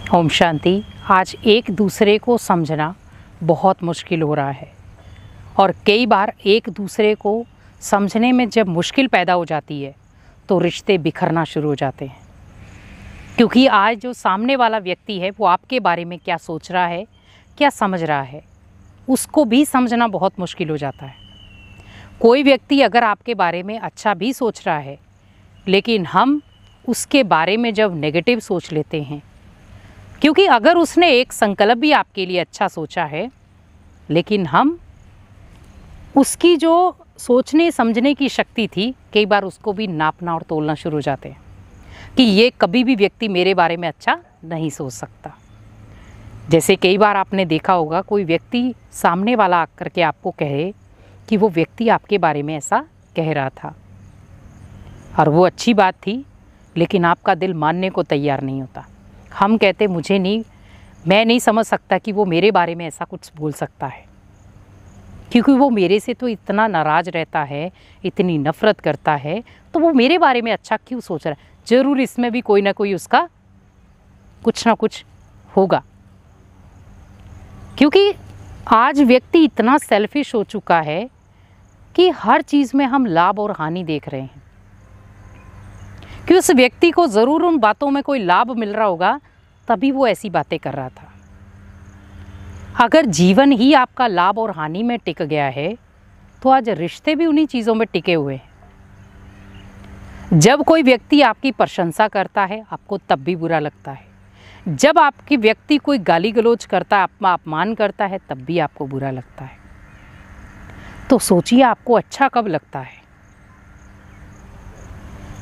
ओम शांति। आज एक दूसरे को समझना बहुत मुश्किल हो रहा है और कई बार एक दूसरे को समझने में जब मुश्किल पैदा हो जाती है तो रिश्ते बिखरना शुरू हो जाते हैं। क्योंकि आज जो सामने वाला व्यक्ति है वो आपके बारे में क्या सोच रहा है, क्या समझ रहा है, उसको भी समझना बहुत मुश्किल हो जाता है। कोई व्यक्ति अगर आपके बारे में अच्छा भी सोच रहा है, लेकिन हम उसके बारे में जब नेगेटिव सोच लेते हैं, क्योंकि अगर उसने एक संकल्प भी आपके लिए अच्छा सोचा है, लेकिन हम उसकी जो सोचने समझने की शक्ति थी, कई बार उसको भी नापना और तोलना शुरू हो जाते हैं कि ये कभी भी व्यक्ति मेरे बारे में अच्छा नहीं सोच सकता। जैसे कई बार आपने देखा होगा, कोई व्यक्ति सामने वाला आकर के आपको कहे कि वो व्यक्ति आपके बारे में ऐसा कह रहा था और वो अच्छी बात थी, लेकिन आपका दिल मानने को तैयार नहीं होता। हम कहते मैं नहीं समझ सकता कि वो मेरे बारे में ऐसा कुछ बोल सकता है, क्योंकि वो मेरे से तो इतना नाराज़ रहता है, इतनी नफ़रत करता है, तो वो मेरे बारे में अच्छा क्यों सोच रहा है। ज़रूर इसमें भी कोई ना कोई उसका कुछ ना कुछ होगा, क्योंकि आज व्यक्ति इतना सेल्फिश हो चुका है कि हर चीज़ में हम लाभ और हानि देख रहे हैं कि उस व्यक्ति को ज़रूर उन बातों में कोई लाभ मिल रहा होगा, तभी वो ऐसी बातें कर रहा था। अगर जीवन ही आपका लाभ और हानि में टिक गया है, तो आज रिश्ते भी उन्हीं चीज़ों में टिके हुए हैं। जब कोई व्यक्ति आपकी प्रशंसा करता है, आपको तब भी बुरा लगता है। जब आपकी व्यक्ति कोई गाली गलौज करता है, अपमान करता है, तब भी आपको बुरा लगता है। तो सोचिए आपको अच्छा कब लगता है,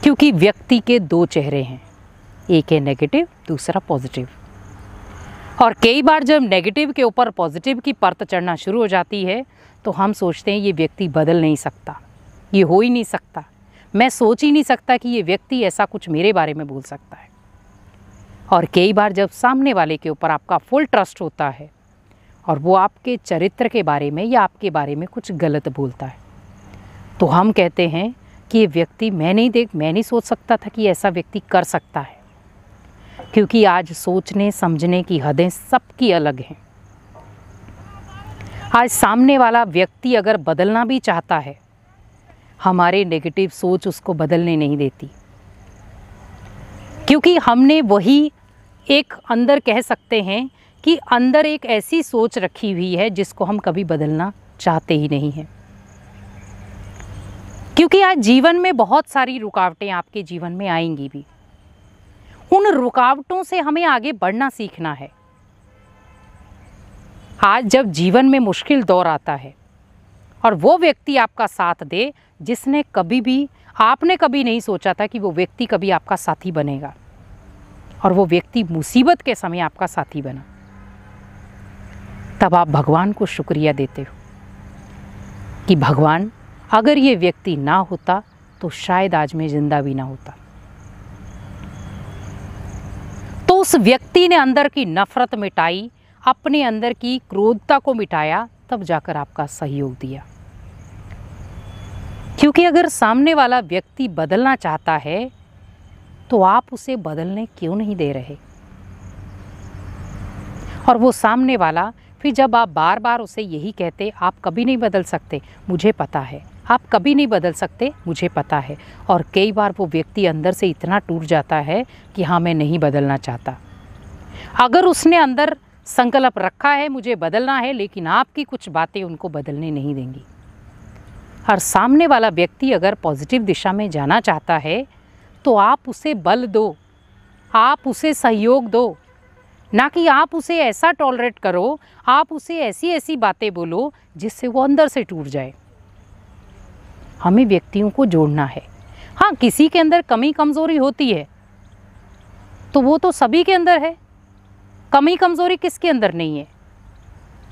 क्योंकि व्यक्ति के दो चेहरे हैं, एक है नेगेटिव, दूसरा पॉजिटिव। और कई बार जब नेगेटिव के ऊपर पॉजिटिव की परत चढ़ना शुरू हो जाती है, तो हम सोचते हैं ये व्यक्ति बदल नहीं सकता, ये हो ही नहीं सकता, मैं सोच ही नहीं सकता कि ये व्यक्ति ऐसा कुछ मेरे बारे में बोल सकता है। और कई बार जब सामने वाले के ऊपर आपका फुल ट्रस्ट होता है और वो आपके चरित्र के बारे में या आपके बारे में कुछ गलत बोलता है, तो हम कहते हैं कि ये व्यक्ति मैं नहीं सोच सकता था कि ऐसा व्यक्ति कर सकता है। क्योंकि आज सोचने समझने की हदें सबकी अलग हैं। आज सामने वाला व्यक्ति अगर बदलना भी चाहता है, हमारे नेगेटिव सोच उसको बदलने नहीं देती, क्योंकि हमने वही एक अंदर कह सकते हैं कि अंदर एक ऐसी सोच रखी हुई है जिसको हम कभी बदलना चाहते ही नहीं हैं। क्योंकि आज जीवन में बहुत सारी रुकावटें आपके जीवन में आएंगी भी, उन रुकावटों से हमें आगे बढ़ना सीखना है। आज जब जीवन में मुश्किल दौर आता है और वो व्यक्ति आपका साथ दे जिसने आपने कभी नहीं सोचा था कि वो व्यक्ति कभी आपका साथी बनेगा, और वो व्यक्ति मुसीबत के समय आपका साथी बना, तब आप भगवान को शुक्रिया देते हो कि भगवान, अगर ये व्यक्ति ना होता तो शायद आज मैं जिंदा भी ना होता। तो उस व्यक्ति ने अंदर की नफरत मिटाई, अपने अंदर की क्रोधता को मिटाया, तब जाकर आपका सहयोग दिया। क्योंकि अगर सामने वाला व्यक्ति बदलना चाहता है, तो आप उसे बदलने क्यों नहीं दे रहे। और वो सामने वाला फिर जब आप बार बार उसे यही कहते, आप कभी नहीं बदल सकते, मुझे पता है, आप कभी नहीं बदल सकते, मुझे पता है, और कई बार वो व्यक्ति अंदर से इतना टूट जाता है कि हाँ, मैं नहीं बदलना चाहता। अगर उसने अंदर संकल्प रखा है मुझे बदलना है, लेकिन आपकी कुछ बातें उनको बदलने नहीं देंगी। और सामने वाला व्यक्ति अगर पॉजिटिव दिशा में जाना चाहता है, तो आप उसे बल दो, आप उसे सहयोग दो, ना कि आप उसे ऐसा टॉलरेट करो, आप उसे ऐसी ऐसी बातें बोलो जिससे वो अंदर से टूट जाए। हमें व्यक्तियों को जोड़ना है। हाँ, किसी के अंदर कमी कमज़ोरी होती है, तो वो तो सभी के अंदर है, कमी कमज़ोरी किसके अंदर नहीं है।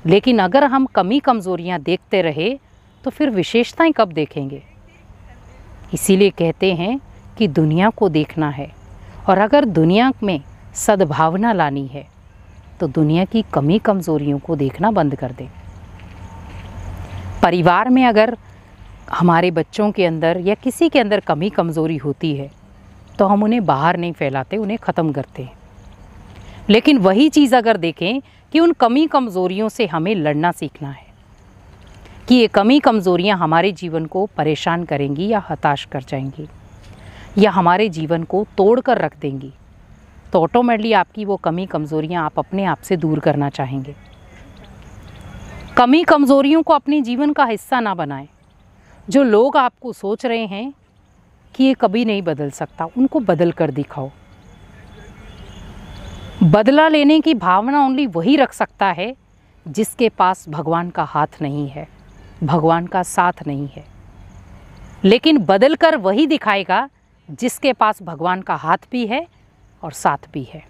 लेकिन अगर हम कमी कमज़ोरियाँ देखते रहे तो फिर विशेषताएं कब देखेंगे। इसीलिए कहते हैं कि दुनिया को देखना है, और अगर दुनिया में सद्भावना लानी है तो दुनिया की कमी कमज़ोरियों को देखना बंद कर दें। परिवार में अगर हमारे बच्चों के अंदर या किसी के अंदर कमी कमज़ोरी होती है, तो हम उन्हें बाहर नहीं फैलाते, उन्हें ख़त्म करते हैं। लेकिन वही चीज़ अगर देखें कि उन कमी कमज़ोरियों से हमें लड़ना सीखना है, कि ये कमी कमज़ोरियाँ हमारे जीवन को परेशान करेंगी या हताश कर जाएंगी या हमारे जीवन को तोड़ कर रख देंगी, तो ऑटोमेटिकली आपकी वो कमी कमज़ोरियाँ आप अपने आप से दूर करना चाहेंगे। कमी कमज़ोरियों को अपने जीवन का हिस्सा ना बनाएं। जो लोग आपको सोच रहे हैं कि ये कभी नहीं बदल सकता, उनको बदल कर दिखाओ। बदला लेने की भावना ओनली वही रख सकता है जिसके पास भगवान का हाथ नहीं है, भगवान का साथ नहीं है। लेकिन बदल कर वही दिखाएगा जिसके पास भगवान का हाथ भी है और साथ भी है।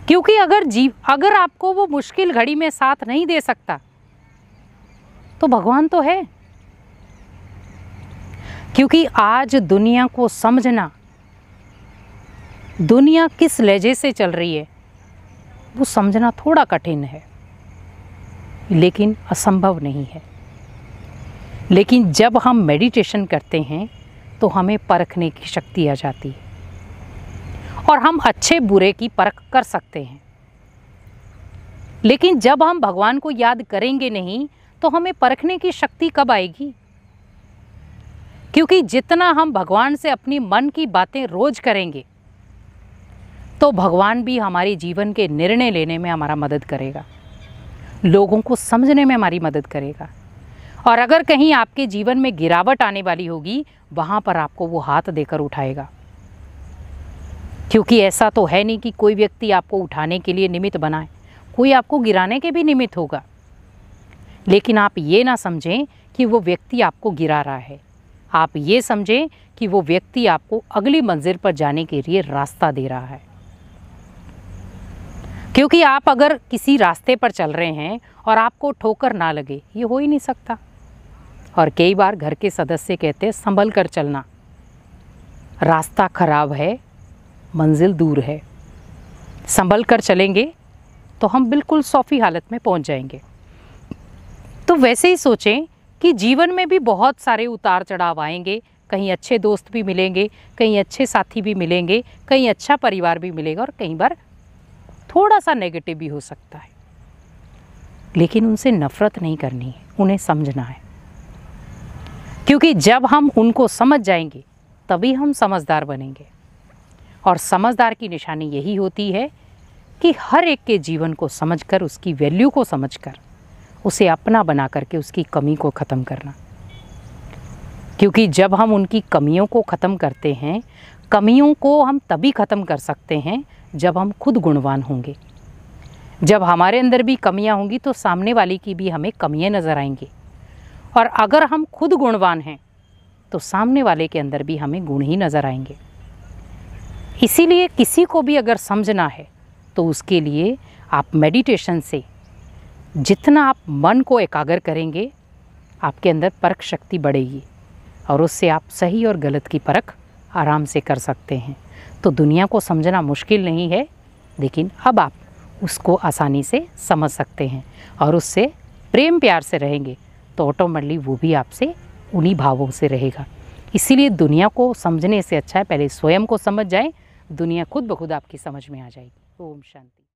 क्योंकि अगर आपको वो मुश्किल घड़ी में साथ नहीं दे सकता तो भगवान तो है। क्योंकि आज दुनिया को समझना, दुनिया किस लहजे से चल रही है वो समझना थोड़ा कठिन है, लेकिन असंभव नहीं है। लेकिन जब हम मेडिटेशन करते हैं तो हमें परखने की शक्ति आ जाती है और हम अच्छे बुरे की परख कर सकते हैं। लेकिन जब हम भगवान को याद करेंगे नहीं तो हमें परखने की शक्ति कब आएगी? क्योंकि जितना हम भगवान से अपनी मन की बातें रोज करेंगे तो भगवान भी हमारे जीवन के निर्णय लेने में हमारा मदद करेगा, लोगों को समझने में हमारी मदद करेगा। और अगर कहीं आपके जीवन में गिरावट आने वाली होगी, वहाँ पर आपको वो हाथ देकर उठाएगा। क्योंकि ऐसा तो है नहीं कि कोई व्यक्ति आपको उठाने के लिए निमित्त बनाए, कोई आपको गिराने के भी निमित्त होगा। लेकिन आप ये ना समझें कि वो व्यक्ति आपको गिरा रहा है, आप ये समझें कि वो व्यक्ति आपको अगली मंजिल पर जाने के लिए रास्ता दे रहा है। क्योंकि आप अगर किसी रास्ते पर चल रहे हैं और आपको ठोकर ना लगे, ये हो ही नहीं सकता। और कई बार घर के सदस्य कहते हैं संभल कर चलना, रास्ता खराब है, मंजिल दूर है। संभल कर चलेंगे तो हम बिल्कुल सौफी हालत में पहुंच जाएंगे। तो वैसे ही सोचें कि जीवन में भी बहुत सारे उतार चढ़ाव आएंगे। कहीं अच्छे दोस्त भी मिलेंगे, कहीं अच्छे साथी भी मिलेंगे, कहीं अच्छा परिवार भी मिलेगा और कई बार थोड़ा सा नेगेटिव भी हो सकता है। लेकिन उनसे नफरत नहीं करनी है, उन्हें समझना है। क्योंकि जब हम उनको समझ जाएंगे तभी हम समझदार बनेंगे। और समझदार की निशानी यही होती है कि हर एक के जीवन को समझकर, उसकी वैल्यू को समझकर, उसे अपना बना करके उसकी कमी को ख़त्म करना। क्योंकि जब हम उनकी कमियों को ख़त्म करते हैं, कमियों को हम तभी ख़त्म कर सकते हैं जब हम खुद गुणवान होंगे। जब हमारे अंदर भी कमियां होंगी तो सामने वाले की भी हमें कमियां नज़र आएंगी। और अगर हम खुद गुणवान हैं तो सामने वाले के अंदर भी हमें गुण ही नज़र आएंगे। इसीलिए किसी को भी अगर समझना है तो उसके लिए आप मेडिटेशन से जितना आप मन को एकाग्र करेंगे, आपके अंदर परख शक्ति बढ़ेगी और उससे आप सही और गलत की परख आराम से कर सकते हैं। तो दुनिया को समझना मुश्किल नहीं है, लेकिन अब आप उसको आसानी से समझ सकते हैं और उससे प्रेम प्यार से रहेंगे तो ऑटोमेटिकली वो भी आपसे उन्हीं भावों से रहेगा। इसीलिए दुनिया को समझने से अच्छा है पहले स्वयं को समझ जाएं, दुनिया खुद ब खुद आपकी समझ में आ जाएगी। ओम शांति।